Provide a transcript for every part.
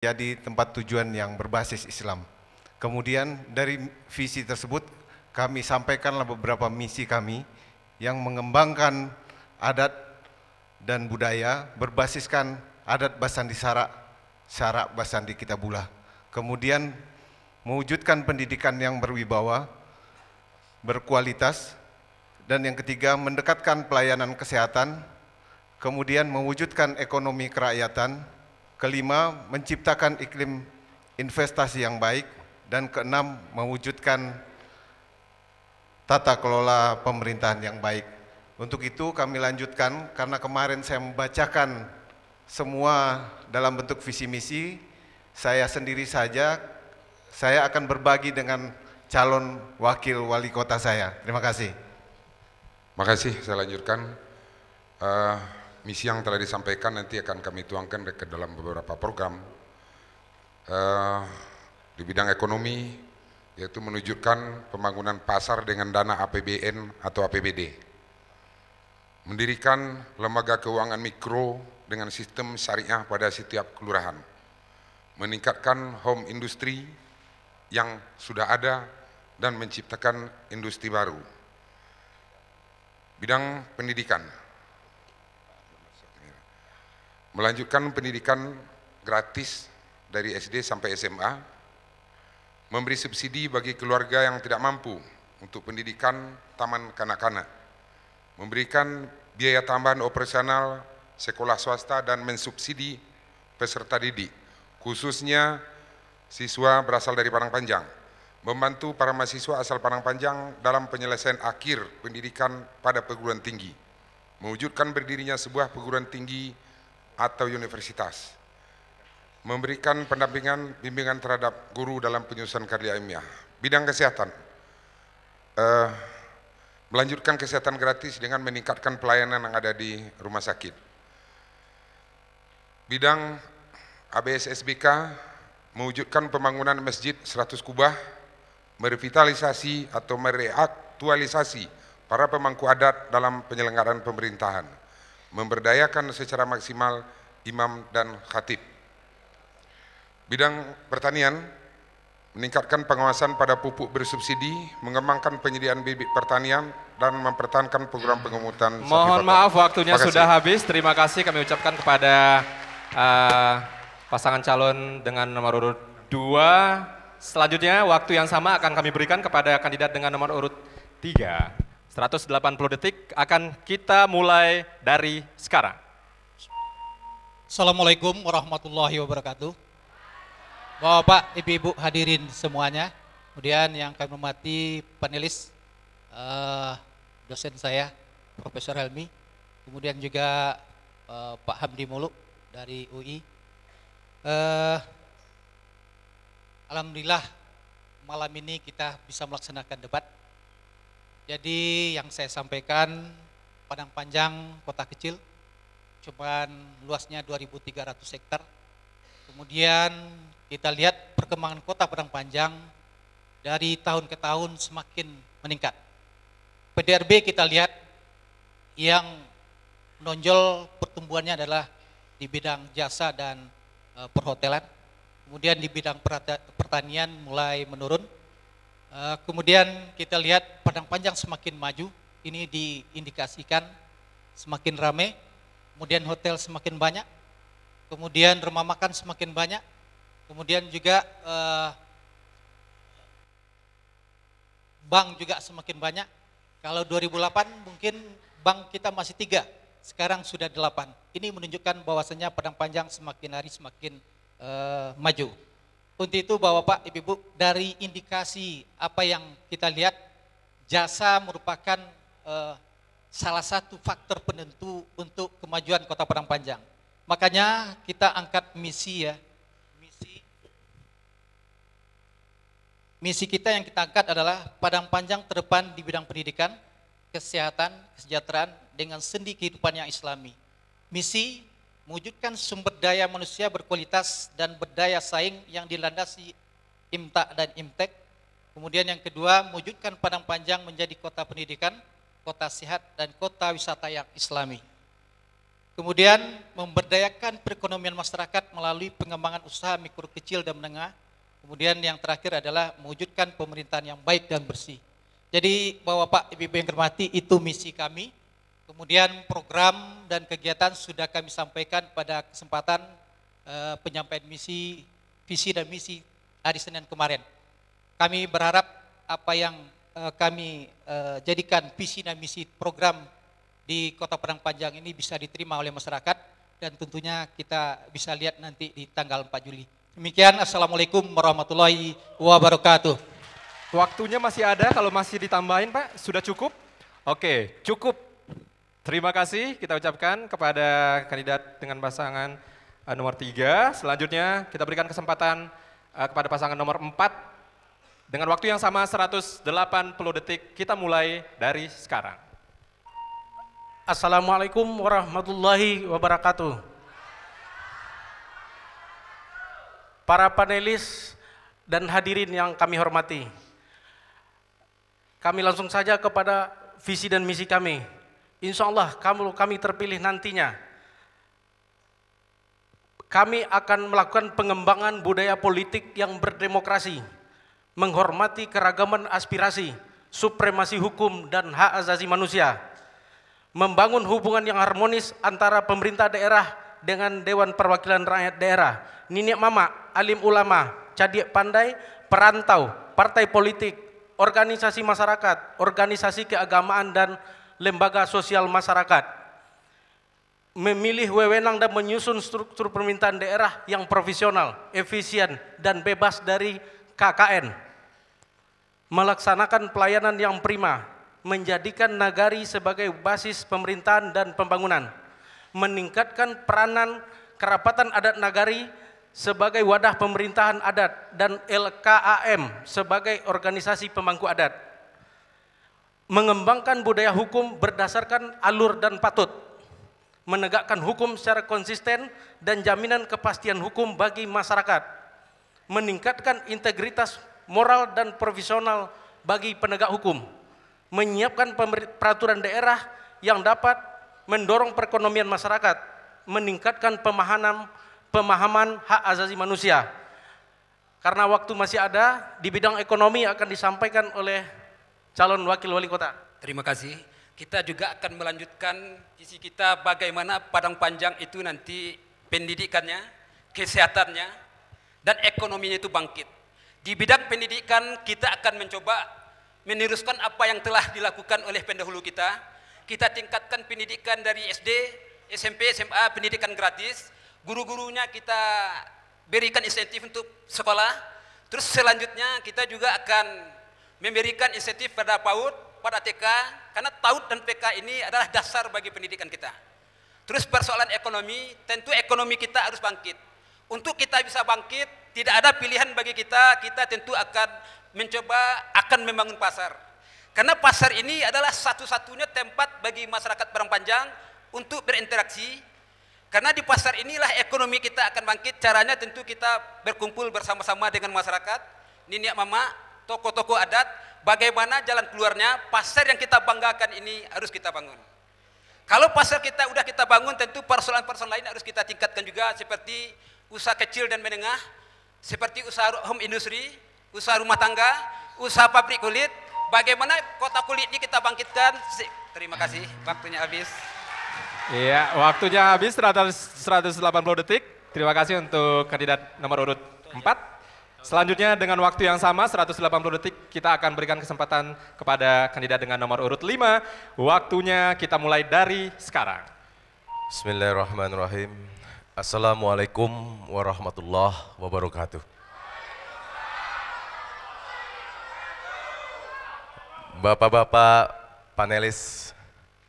jadi tempat tujuan yang berbasis Islam. Kemudian dari visi tersebut kami sampaikanlah beberapa misi kami yang mengembangkan adat dan budaya berbasiskan adat Basandi Sarak Basandi Kitabullah. Kemudian mewujudkan pendidikan yang berwibawa, berkualitas, dan yang ketiga mendekatkan pelayanan kesehatan, kemudian mewujudkan ekonomi kerakyatan, kelima menciptakan iklim investasi yang baik, dan keenam mewujudkan tata kelola pemerintahan yang baik. Untuk itu kami lanjutkan, karena kemarin saya membacakan semua dalam bentuk visi misi, saya sendiri saja, saya akan berbagi dengan calon wakil wali kota saya. Terima kasih. Terima kasih, saya lanjutkan. Misi yang telah disampaikan nanti akan kami tuangkan ke dalam beberapa program di bidang ekonomi, yaitu menunjukkan pembangunan pasar dengan dana APBN atau APBD, mendirikan lembaga keuangan mikro dengan sistem syariah pada setiap kelurahan, meningkatkan home industry yang sudah ada dan menciptakan industri baru. Bidang pendidikan, melanjutkan pendidikan gratis dari SD sampai SMA, memberi subsidi bagi keluarga yang tidak mampu untuk pendidikan taman kanak-kanak, memberikan biaya tambahan operasional sekolah swasta dan mensubsidi peserta didik, khususnya siswa berasal dari Padang Panjang, membantu para mahasiswa asal Padang Panjang dalam penyelesaian akhir pendidikan pada perguruan tinggi, mewujudkan berdirinya sebuah perguruan tinggi atau universitas, memberikan pendampingan bimbingan terhadap guru dalam penyusunan karya ilmiah. Bidang kesehatan, melanjutkan kesehatan gratis dengan meningkatkan pelayanan yang ada di rumah sakit. Bidang ABSSBK, mewujudkan pembangunan masjid 100 kubah, merevitalisasi atau mereaktualisasi para pemangku adat dalam penyelenggaraan pemerintahan, memberdayakan secara maksimal imam dan khatib. Bidang pertanian, meningkatkan pengawasan pada pupuk bersubsidi, mengembangkan penyediaan bibit pertanian, dan mempertahankan program pengemutan. Mohon maaf waktunya sudah habis. Terima kasih kami ucapkan kepada pasangan calon dengan nomor urut 2. Selanjutnya waktu yang sama akan kami berikan kepada kandidat dengan nomor urut 3. 180 detik akan kita mulai dari sekarang. Assalamualaikum warahmatullahi wabarakatuh. Bapak, Ibu-Ibu hadirin semuanya. Kemudian yang kami hormati panelis, dosen saya, Profesor Helmi. Kemudian juga Pak Hamdi Muluk dari UI. Alhamdulillah malam ini kita bisa melaksanakan debat. Jadi yang saya sampaikan, Padang Panjang kota kecil, cuman luasnya 2.300 hektar. Kemudian kita lihat perkembangan kota Padang Panjang dari tahun ke tahun semakin meningkat. PDRB kita lihat yang menonjol pertumbuhannya adalah di bidang jasa dan perhotelan. Kemudian di bidang pertanian mulai menurun. Kemudian kita lihat Padang Panjang semakin maju, ini diindikasikan semakin ramai, kemudian hotel semakin banyak, kemudian rumah makan semakin banyak, kemudian juga bank juga semakin banyak. Kalau 2008 mungkin bank kita masih 3, sekarang sudah 8. Ini menunjukkan bahwasanya Padang Panjang semakin hari semakin maju. Untuk itu Bapak, Ibu, dari indikasi apa yang kita lihat, jasa merupakan salah satu faktor penentu untuk kemajuan Kota Padang Panjang. Makanya kita angkat misi ya. Misi kita yang kita angkat adalah Padang Panjang terdepan di bidang pendidikan, kesehatan, kesejahteraan dengan sendi kehidupan yang islami. Misi mewujudkan sumber daya manusia berkualitas dan berdaya saing yang dilandasi IMTA dan IMTEK. Kemudian yang kedua, mewujudkan Padang Panjang menjadi kota pendidikan, kota sehat, dan kota wisata yang islami. Kemudian memberdayakan perekonomian masyarakat melalui pengembangan usaha mikro kecil dan menengah. Kemudian yang terakhir adalah mewujudkan pemerintahan yang baik dan bersih. Jadi Bapak Ibu yang hormati, itu misi kami. Kemudian program dan kegiatan sudah kami sampaikan pada kesempatan penyampaian misi, visi dan misi hari Senin kemarin. Kami berharap apa yang kami jadikan visi dan misi program di Kota Padang Panjang ini bisa diterima oleh masyarakat dan tentunya kita bisa lihat nanti di tanggal 4 Juli. Demikian, Assalamualaikum warahmatullahi wabarakatuh. Waktunya masih ada, kalau masih ditambahin Pak, sudah cukup? Oke, cukup. Terima kasih kita ucapkan kepada kandidat dengan pasangan nomor 3. Selanjutnya kita berikan kesempatan kepada pasangan nomor 4 dengan waktu yang sama 180 detik. Kita mulai dari sekarang. Assalamualaikum warahmatullahi wabarakatuh. Para panelis dan hadirin yang kami hormati, kami langsung saja kepada visi dan misi kami. Insya Allah kalau kami terpilih nantinya, kami akan melakukan pengembangan budaya politik yang berdemokrasi, menghormati keragaman aspirasi, supremasi hukum dan hak asasi manusia, membangun hubungan yang harmonis antara pemerintah daerah dengan Dewan Perwakilan Rakyat Daerah, Niniak Mama, alim ulama, cadiak pandai, perantau, partai politik, organisasi masyarakat, organisasi keagamaan dan lembaga sosial masyarakat, memilih wewenang dan menyusun struktur pemerintahan daerah yang profesional, efisien, dan bebas dari KKN, melaksanakan pelayanan yang prima, menjadikan nagari sebagai basis pemerintahan dan pembangunan, meningkatkan peranan kerapatan adat nagari sebagai wadah pemerintahan adat dan LKAM sebagai organisasi pemangku adat, mengembangkan budaya hukum berdasarkan alur dan patut, menegakkan hukum secara konsisten dan jaminan kepastian hukum bagi masyarakat, meningkatkan integritas moral dan profesional bagi penegak hukum, menyiapkan peraturan daerah yang dapat mendorong perekonomian masyarakat, meningkatkan pemahaman hak asasi manusia. Karena waktu masih ada, di bidang ekonomi akan disampaikan oleh calon wakil wali kota. Terima kasih. Kita juga akan melanjutkan visi kita bagaimana Padang Panjang itu nanti pendidikannya, kesehatannya, dan ekonominya itu bangkit. Di bidang pendidikan kita akan mencoba meneruskan apa yang telah dilakukan oleh pendahulu kita. Kita tingkatkan pendidikan dari SD, SMP, SMA, pendidikan gratis. Guru-gurunya kita berikan insentif untuk sekolah. Terus selanjutnya kita juga akan memberikan insentif pada PAUD, pada TK, karena PAUD dan PK ini adalah dasar bagi pendidikan kita. Terus persoalan ekonomi, tentu ekonomi kita harus bangkit. Untuk kita bisa bangkit, tidak ada pilihan bagi kita tentu akan mencoba akan membangun pasar. Karena pasar ini adalah satu-satunya tempat bagi masyarakat Padang Panjang untuk berinteraksi. Karena di pasar inilah ekonomi kita akan bangkit. Caranya tentu kita berkumpul bersama-sama dengan masyarakat, niniak mama, tokoh-tokoh adat, bagaimana jalan keluarnya. Pasar yang kita banggakan ini harus kita bangun. Kalau pasar kita udah kita bangun, tentu persoalan-persoalan lain harus kita tingkatkan juga, seperti usaha kecil dan menengah, seperti usaha home industry, usaha rumah tangga, usaha pabrik kulit. Bagaimana kota kulit ini kita bangkitkan. Terima kasih, waktunya habis. Iya, waktunya habis 180 detik. Terima kasih untuk kandidat nomor urut 4. Selanjutnya dengan waktu yang sama 180 detik kita akan berikan kesempatan kepada kandidat dengan nomor urut 5. Waktunya kita mulai dari sekarang. Bismillahirrahmanirrahim. Assalamualaikum warahmatullahi wabarakatuh. Bapak-bapak panelis,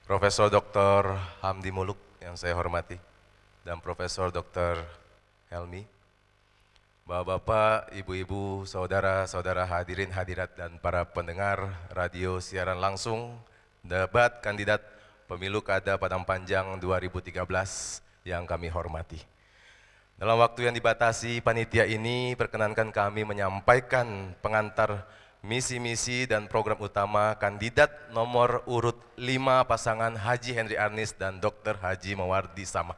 Profesor Dr. Hamdi Muluk yang saya hormati, dan Profesor Dr. Helmi, bapak-bapak, ibu-ibu, saudara-saudara hadirin hadirat dan para pendengar radio siaran langsung debat kandidat Pemilu Kada Padang Panjang 2013 yang kami hormati. Dalam waktu yang dibatasi panitia ini, perkenankan kami menyampaikan pengantar misi-misi dan program utama kandidat nomor urut 5 pasangan Haji Henry Arnis dan Dr. Haji Mawardi Sama.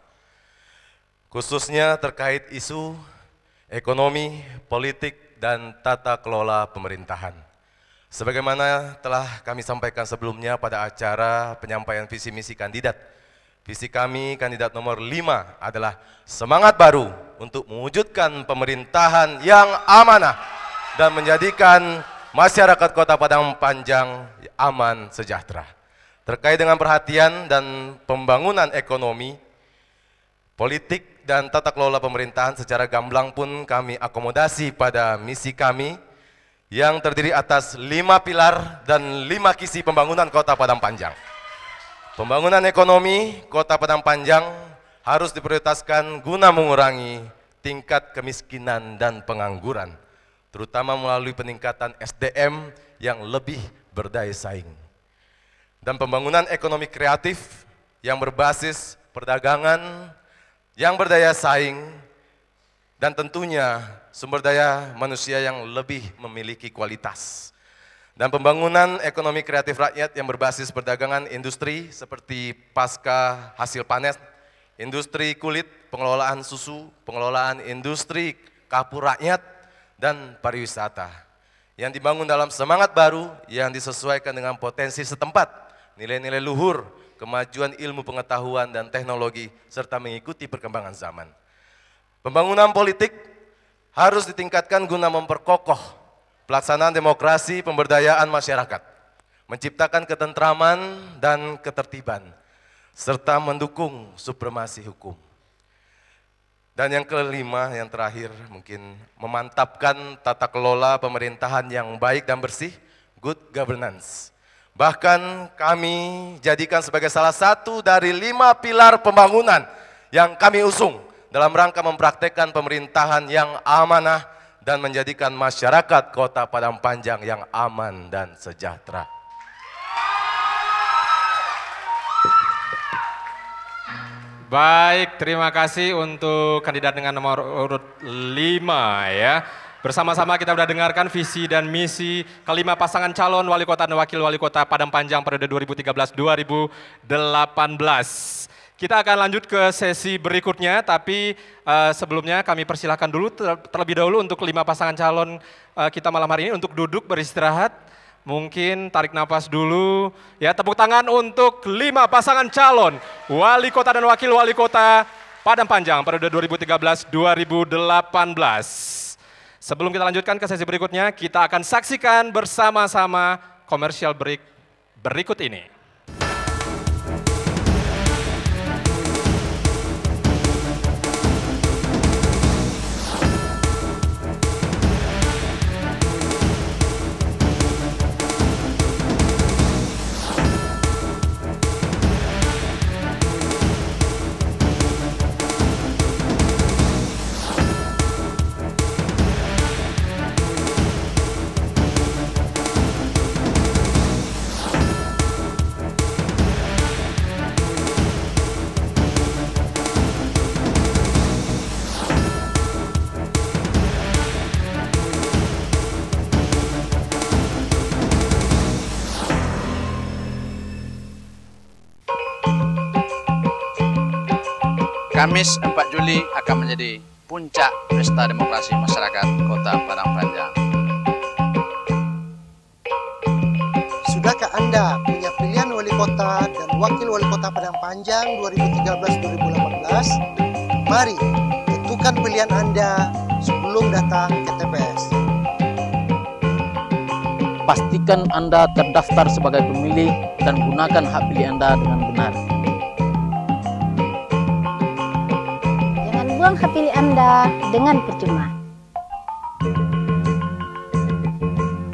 Khususnya terkait isu ekonomi, politik, dan tata kelola pemerintahan. Sebagaimana telah kami sampaikan sebelumnya pada acara penyampaian visi misi kandidat, visi kami kandidat nomor 5 adalah semangat baru untuk mewujudkan pemerintahan yang amanah dan menjadikan masyarakat Kota Padang Panjang aman sejahtera. Terkait dengan perhatian dan pembangunan ekonomi, politik, dan tata kelola pemerintahan secara gamblang pun kami akomodasi pada misi kami yang terdiri atas 5 pilar dan 5 kisi pembangunan Kota Padang Panjang. Pembangunan ekonomi Kota Padang Panjang harus diprioritaskan guna mengurangi tingkat kemiskinan dan pengangguran, terutama melalui peningkatan SDM yang lebih berdaya saing. Dan pembangunan ekonomi kreatif yang berbasis perdagangan yang berdaya saing, dan tentunya sumber daya manusia yang lebih memiliki kualitas. Dan pembangunan ekonomi kreatif rakyat yang berbasis perdagangan industri seperti pasca hasil panen, industri kulit, pengelolaan susu, pengelolaan industri kapur rakyat, dan pariwisata. Yang dibangun dalam semangat baru yang disesuaikan dengan potensi setempat, nilai-nilai luhur, kemajuan ilmu pengetahuan dan teknologi, serta mengikuti perkembangan zaman. Pembangunan politik harus ditingkatkan guna memperkokoh pelaksanaan demokrasi pemberdayaan masyarakat, menciptakan ketentraman dan ketertiban, serta mendukung supremasi hukum. Dan yang kelima, yang terakhir mungkin memantapkan tata kelola pemerintahan yang baik dan bersih, good governance. Bahkan kami jadikan sebagai salah satu dari 5 pilar pembangunan yang kami usung dalam rangka mempraktekkan pemerintahan yang amanah dan menjadikan masyarakat Kota Padang Panjang yang aman dan sejahtera. Baik, terima kasih untuk kandidat dengan nomor urut 5 ya. Bersama-sama kita sudah dengarkan visi dan misi kelima pasangan calon wali kota dan wakil wali kota Padang Panjang periode 2013-2018. Kita akan lanjut ke sesi berikutnya, tapi sebelumnya kami persilahkan dulu terlebih dahulu untuk 5 pasangan calon kita malam hari ini untuk duduk beristirahat. Mungkin tarik nafas dulu, ya tepuk tangan untuk 5 pasangan calon wali kota dan wakil wali kota Padang Panjang periode 2013-2018. Sebelum kita lanjutkan ke sesi berikutnya, kita akan saksikan bersama-sama komersial break berikut ini. Kamis 4 Juli akan menjadi puncak pesta demokrasi masyarakat Kota Padang Panjang. Sudahkah Anda punya pilihan wali kota dan wakil wali kota Padang Panjang 2013-2018? Mari tentukan pilihan Anda sebelum datang ke TPS. Pastikan Anda terdaftar sebagai pemilih dan gunakan hak pilih Anda dengan benar. Buang hak pilih Anda dengan percuma.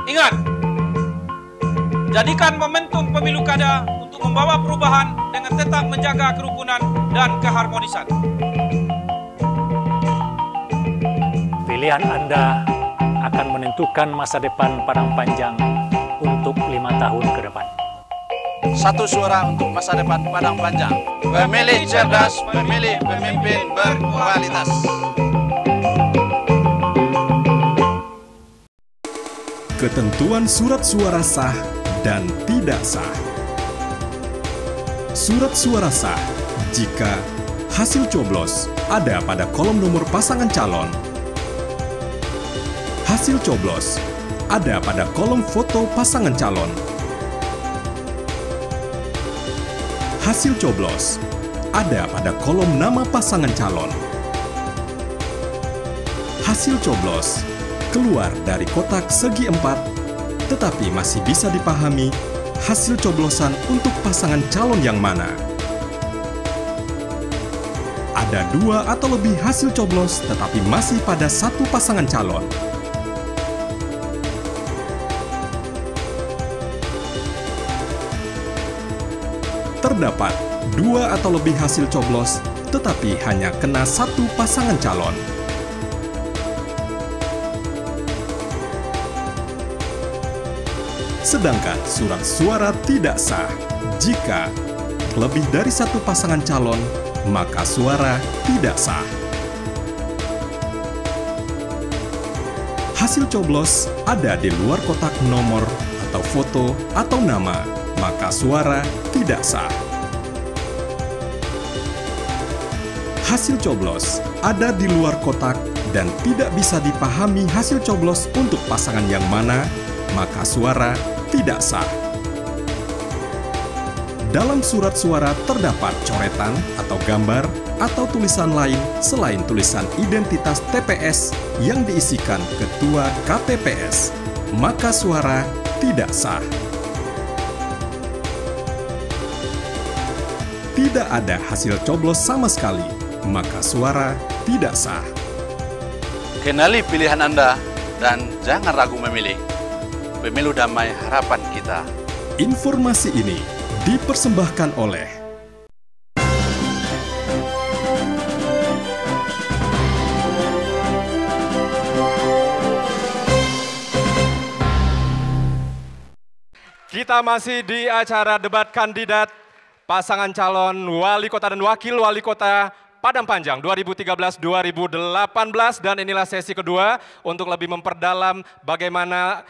Ingat, jadikan momentum pemilu kada untuk membawa perubahan dengan tetap menjaga kerukunan dan keharmonisan. Pilihan Anda akan menentukan masa depan Padang Panjang untuk 5 tahun ke depan. Satu suara untuk masa depan Padang Panjang. Pemilih cerdas, pemilih pemimpin berkualitas. Ketentuan surat suara sah dan tidak sah. Surat suara sah jika hasil coblos ada pada kolom nomor pasangan calon. Hasil coblos ada pada kolom foto pasangan calon. Hasil coblos ada pada kolom nama pasangan calon. Hasil coblos keluar dari kotak segi 4, tetapi masih bisa dipahami hasil coblosan untuk pasangan calon yang mana. Ada 2 atau lebih hasil coblos tetapi masih pada satu pasangan calon. Terdapat 2 atau lebih hasil coblos tetapi hanya kena satu pasangan calon. Sedangkan surat suara tidak sah jika lebih dari satu pasangan calon, maka suara tidak sah. Hasil coblos ada di luar kotak nomor atau foto atau nama, maka suara tidak sah. Hasil coblos ada di luar kotak dan tidak bisa dipahami hasil coblos untuk pasangan yang mana, maka suara tidak sah. Dalam surat suara terdapat coretan atau gambar atau tulisan lain selain tulisan identitas TPS yang diisikan ketua KPPS, maka suara tidak sah. Tidak ada hasil coblos sama sekali, maka suara tidak sah. Kenali pilihan Anda dan jangan ragu memilih. Pemilu damai harapan kita. Informasi ini dipersembahkan oleh Kita masih di acara debat kandidat pasangan calon wali kota dan wakil wali kota Padang Panjang 2013-2018 dan inilah sesi kedua untuk lebih memperdalam bagaimana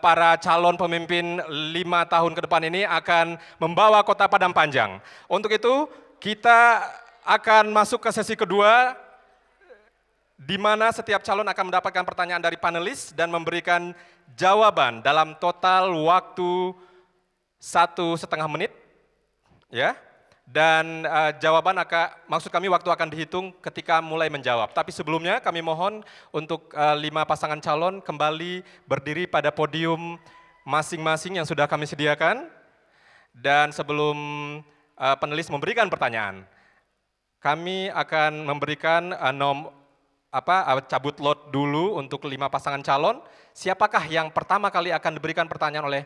para calon pemimpin 5 tahun ke depan ini akan membawa kota Padang Panjang. Untuk itu kita akan masuk ke sesi kedua di mana setiap calon akan mendapatkan pertanyaan dari panelis dan memberikan jawaban dalam total waktu 1,5 menit. Ya. Dan jawaban maksud kami waktu akan dihitung ketika mulai menjawab. Tapi sebelumnya kami mohon untuk 5 pasangan calon kembali berdiri pada podium masing-masing yang sudah kami sediakan. Dan sebelum panelis memberikan pertanyaan, kami akan memberikan cabut lot dulu untuk 5 pasangan calon. Siapakah yang pertama kali akan diberikan pertanyaan oleh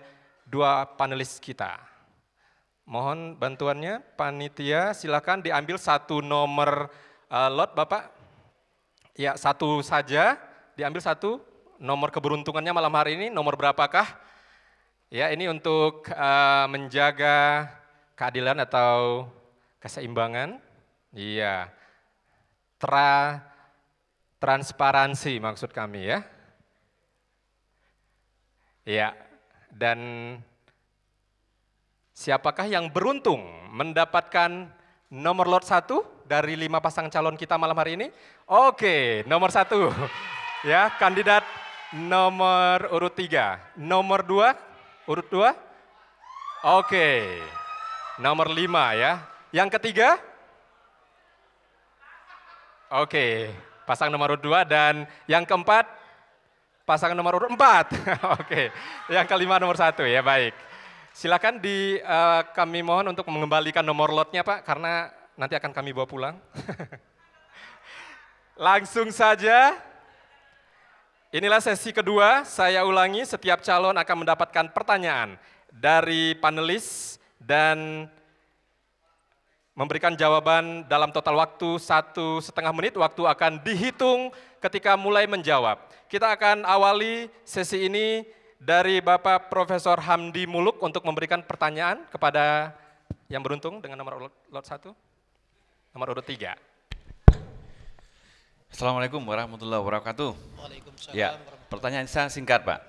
2 panelis kita? Mohon bantuannya, panitia silakan diambil 1 nomor lot Bapak. Ya, 1 saja, diambil 1 nomor keberuntungannya malam hari ini, nomor berapakah? Ya, ini untuk menjaga keadilan atau keseimbangan. Iya, transparansi maksud kami ya. Iya, dan siapakah yang beruntung mendapatkan nomor lot 1 dari 5 pasangan calon kita malam hari ini? Oke, nomor 1 ya, kandidat nomor urut 3. Nomor 2, urut 2? Oke, nomor 5 ya. Yang ketiga? Oke, pasangan nomor urut 2 dan yang keempat pasangan nomor urut 4. Oke, yang kelima nomor 1 ya, baik. Silakan kami mohon untuk mengembalikan nomor lotnya Pak, karena nanti akan kami bawa pulang. Langsung saja, inilah sesi kedua, saya ulangi setiap calon akan mendapatkan pertanyaan dari panelis dan memberikan jawaban dalam total waktu 1,5 menit, waktu akan dihitung ketika mulai menjawab. Kita akan awali sesi ini dari Bapak Profesor Hamdi Muluk untuk memberikan pertanyaan kepada yang beruntung dengan nomor lot 1, nomor urut 3. Assalamualaikum warahmatullahi wabarakatuh. Waalaikumsalam. Ya, pertanyaan saya singkat Pak.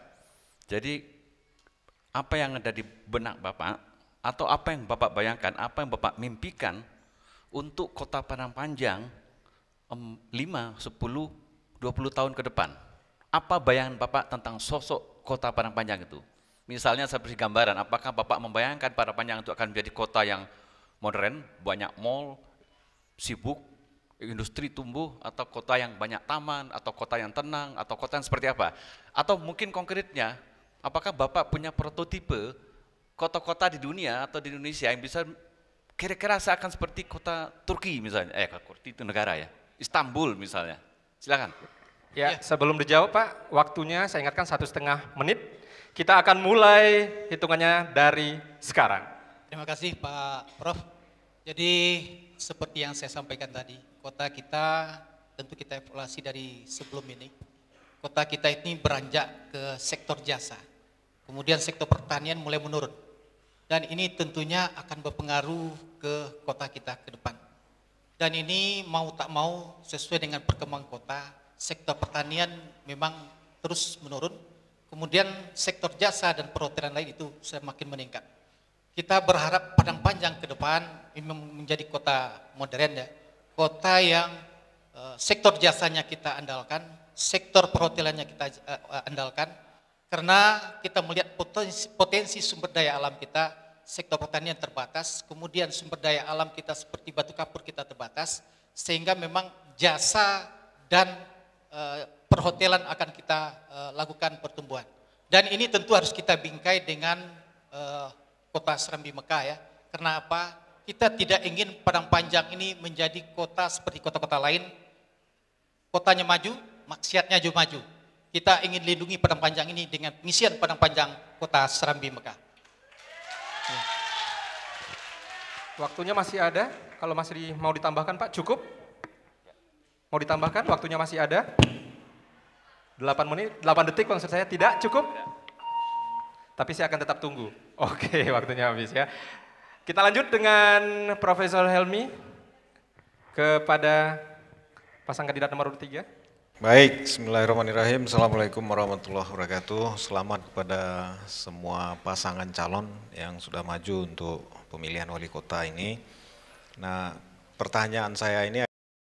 Jadi apa yang ada di benak Bapak, atau apa yang Bapak bayangkan, apa yang Bapak mimpikan untuk Kota Padang Panjang 5, 10, 20 tahun ke depan? Apa bayangan Bapak tentang sosok Kota Padang Panjang itu? Misalnya seperti gambaran, apakah Bapak membayangkan Padang Panjang itu akan menjadi kota yang modern, banyak mall, sibuk, industri tumbuh, atau kota yang banyak taman, atau kota yang tenang, atau kota yang seperti apa? Atau mungkin konkretnya, apakah Bapak punya prototipe kota-kota di dunia atau di Indonesia yang bisa kira-kira seakan seperti kota Turki misalnya, itu negara ya, Istanbul misalnya, silakan. Ya, sebelum dijawab Pak, waktunya saya ingatkan 1,5 menit, kita akan mulai hitungannya dari sekarang. Terima kasih Pak Prof. Jadi seperti yang saya sampaikan tadi, kota kita tentu kita evaluasi dari sebelum ini. Kota kita ini beranjak ke sektor jasa, kemudian sektor pertanian mulai menurun. Dan ini tentunya akan berpengaruh ke kota kita ke depan. Dan ini mau tak mau sesuai dengan perkembangan kota, sektor pertanian memang terus menurun, kemudian sektor jasa dan perhotelan lain itu semakin meningkat. Kita berharap Padang Panjang ke depan menjadi kota modern ya, kota yang sektor jasanya kita andalkan, sektor perhotelannya kita andalkan, karena kita melihat potensi sumber daya alam kita, sektor pertanian terbatas, kemudian sumber daya alam kita seperti batu kapur kita terbatas, sehingga memang jasa dan perhotelan akan kita lakukan pertumbuhan. Dan ini tentu harus kita bingkai dengan kota Serambi Mekah ya. Karena apa? Kita tidak ingin Padang Panjang ini menjadi kota seperti kota-kota lain. Kotanya maju, maksiatnya juga maju. Kita ingin lindungi Padang Panjang ini dengan misian Padang Panjang kota Serambi Mekah. Waktunya masih ada, kalau masih mau ditambahkan Pak, cukup? Mau ditambahkan, waktunya masih ada? 8 menit, 8 detik maksud saya, tidak cukup? Tapi saya akan tetap tunggu. Oke, waktunya habis ya. Kita lanjut dengan Profesor Helmi kepada pasang kandidat nomor 3. Baik, bismillahirrahmanirrahim. Assalamualaikum warahmatullahi wabarakatuh. Selamat kepada semua pasangan calon yang sudah maju untuk pemilihan wali kota ini. Nah, pertanyaan saya ini